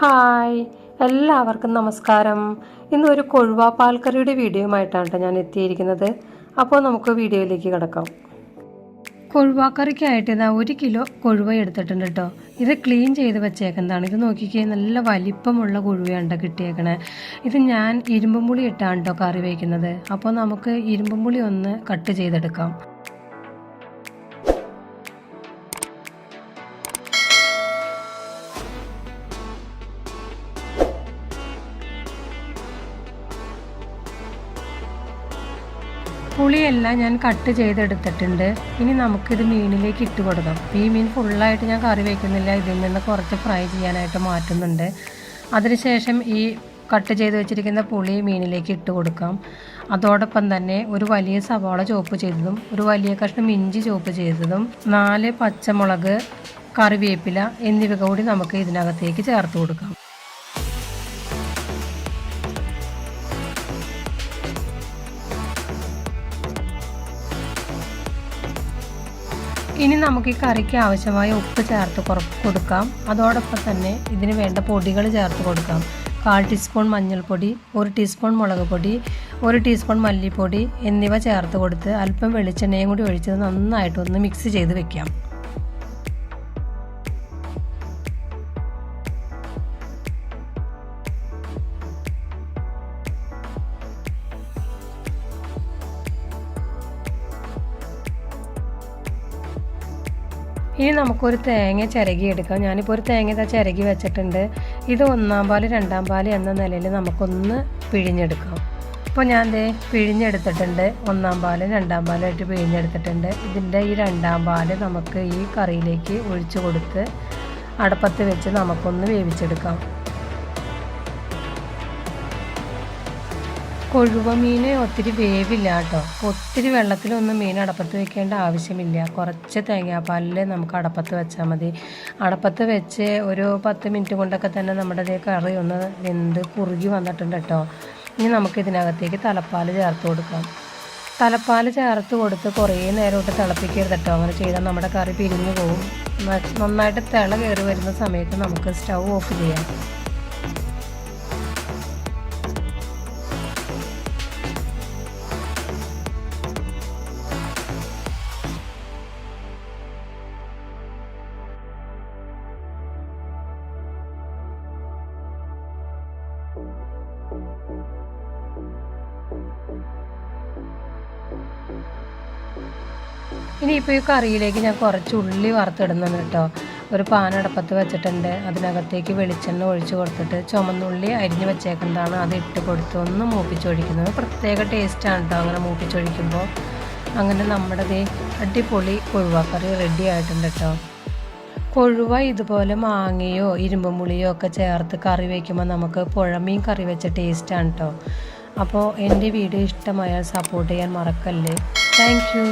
Hi, എല്ലാവർക്കും നമസ്കാരം. ഇന്നൊരു കൊഴുവ പാൽക്കറിയുടെ വീഡിയോയുമായിട്ടാണ് ഞാൻ എത്തിയിരിക്കുന്നത്. അപ്പോൾ നമുക്ക് വീഡിയോയിലേക്ക് കിടക്കാം. കൊഴുവാക്കറിക്കായിട്ട് ഇതാ 1 കിലോ കൊഴുവ എടുത്തിട്ടുണ്ട് കേട്ടോ. ഇത് ക്ലീൻ ചെയ്ത് വെച്ചേക്കുന്നതാണ്. ഇത് നോക്കിക്കേ, നല്ല വലിപ്പമുള്ള കൊഴുവയാണ് കിട്ടിയേക്കണേ. ഇത് ഞാൻ ഇരുമ്പും പുളി ഇട്ടാണ് കേട്ടോ കറി വയ്ക്കുന്നത്. അപ്പോൾ നമുക്ക് ഇരുമ്പും പുളി ഒന്ന് കട്ട് ചെയ്തെടുക്കാം. പുളിയെല്ലാം ഞാൻ കട്ട് ചെയ്തെടുത്തിട്ടുണ്ട്. ഇനി നമുക്കിത് മീനിലേക്ക് ഇട്ട് കൊടുക്കാം. ഈ മീൻ ഫുള്ളായിട്ട് ഞാൻ കറി വയ്ക്കുന്നില്ല, ഇതിൽ നിന്ന് കുറച്ച് ഫ്രൈ ചെയ്യാനായിട്ട് മാറ്റുന്നുണ്ട്. അതിനുശേഷം ഈ കട്ട് ചെയ്ത് വെച്ചിരിക്കുന്ന പുളി മീനിലേക്ക് ഇട്ട് കൊടുക്കാം. അതോടൊപ്പം തന്നെ ഒരു വലിയ സവാള ചോപ്പ് ചെയ്തതും ഒരു വലിയ കഷ്ണം ഇഞ്ചി ചോപ്പ് ചെയ്തതും 4 പച്ചമുളക്, കറിവേപ്പില എന്നിവ കൂടി നമുക്ക് ഇതിനകത്തേക്ക് ചേർത്ത് കൊടുക്കാം. ഇനി നമുക്ക് ഈ കറിക്ക് ആവശ്യമായ ഉപ്പ് ചേർത്ത് കൊടുക്കാം. അതോടൊപ്പം തന്നെ ഇതിന് വേണ്ട പൊടികൾ ചേർത്ത് കൊടുക്കാം. 1/4 ടീസ്പൂൺ മഞ്ഞൾപ്പൊടി, 1 ടീസ്പൂൺ മുളക് പൊടി, 1 ടീസ്പൂൺ മല്ലിപ്പൊടി എന്നിവ ചേർത്ത് കൊടുത്ത് അല്പം വെളിച്ചെണ്ണയും കൂടി ഒഴിച്ച് നന്നായിട്ടൊന്ന് മിക്സ് ചെയ്ത് വെക്കാം. ഇനി നമുക്കൊരു തേങ്ങ ചിരകിയെടുക്കാം. ഞാനിപ്പോൾ ഒരു തേങ്ങ ചിരകി വെച്ചിട്ടുണ്ട്. ഇത് 1-ാം പാല് 2-ാം പാല് എന്ന നിലയിൽ നമുക്കൊന്ന് പിഴിഞ്ഞെടുക്കാം. അപ്പോൾ ഞാൻ പിഴിഞ്ഞെടുത്തിട്ടുണ്ട്. 1-ാം പാല് 2-ാം പാലായിട്ട് പിഴിഞ്ഞെടുത്തിട്ടുണ്ട്. ഇതിൻ്റെ ഈ 2-ാം പാല് നമുക്ക് ഈ കറിയിലേക്ക് ഒഴിച്ചു കൊടുത്ത് അടപ്പത്ത് വെച്ച് നമുക്കൊന്ന് വേവിച്ചെടുക്കാം. കൊഴുവ മീൻ ഒത്തിരി വേവില്ല കേട്ടോ. ഒത്തിരി വെള്ളത്തിലൊന്നും മീൻ അടപ്പത്ത് വെക്കേണ്ട ആവശ്യമില്ല. കുറച്ച് തേങ്ങാപ്പാലിൽ നമുക്ക് അടപ്പത്ത് വെച്ചാൽ മതി. അടപ്പത്ത് വെച്ച് ഒരു 10 മിനിറ്റ് കൊണ്ടൊക്കെ തന്നെ നമ്മുടെ കറി ഒന്ന് വെന്ത് കുറുകി വന്നിട്ടുണ്ട് കേട്ടോ. ഇനി നമുക്ക് ഇതിനകത്തേക്ക് തലപ്പാൽ ചേർത്ത് കൊടുക്കാം. തലപ്പാൽ ചേർത്ത് കൊടുത്ത് കുറേ നേരമായിട്ട് തിളപ്പിക്കരുത് കേട്ടോ. അങ്ങനെ ചെയ്താൽ നമ്മുടെ കറി പിരിഞ്ഞു പോകും. നന്നായിട്ട് തിള കയറി വരുന്ന സമയത്ത് നമുക്ക് സ്റ്റൗ ഓഫ് ചെയ്യാം. ഇനിയിപ്പോൾ ഈ കറിയിലേക്ക് ഞാൻ കുറച്ച് ഉള്ളി വറുത്തിടുന്നുണ്ട് കേട്ടോ. ഒരു പാൻ അടപ്പത്ത് വെച്ചിട്ടുണ്ട്. അതിനകത്തേക്ക് വെളിച്ചെണ്ണ ഒഴിച്ച് കൊടുത്തിട്ട് ചുമന്നുള്ളി അരിഞ്ഞ് വെച്ചേക്കുന്നതാണ്, അത് ഇട്ട് കൊടുത്ത് ഒന്ന് മൂപ്പിച്ചൊഴിക്കുന്നത്. പ്രത്യേക ടേസ്റ്റാണ് കേട്ടോ അങ്ങനെ മൂപ്പിച്ചൊഴിക്കുമ്പോൾ. അങ്ങനെ നമ്മുടെ അടിപൊളി കൊഴുവക്കറി റെഡി ആയിട്ടുണ്ട് കേട്ടോ. കൊഴുവ ഇതുപോലെ മാങ്ങയോ ഇരുമ്പും പുളിയോ ഒക്കെ ചേർത്ത് കറി വയ്ക്കുമ്പോൾ നമുക്ക് പുഴമീൻ കറി വെച്ച ടേസ്റ്റാണ് കേട്ടോ. അപ്പോൾ എൻ്റെ വീഡിയോ ഇഷ്ടമായാൽ സപ്പോർട്ട് ചെയ്യാൻ മറക്കല്ലേ. Thank you.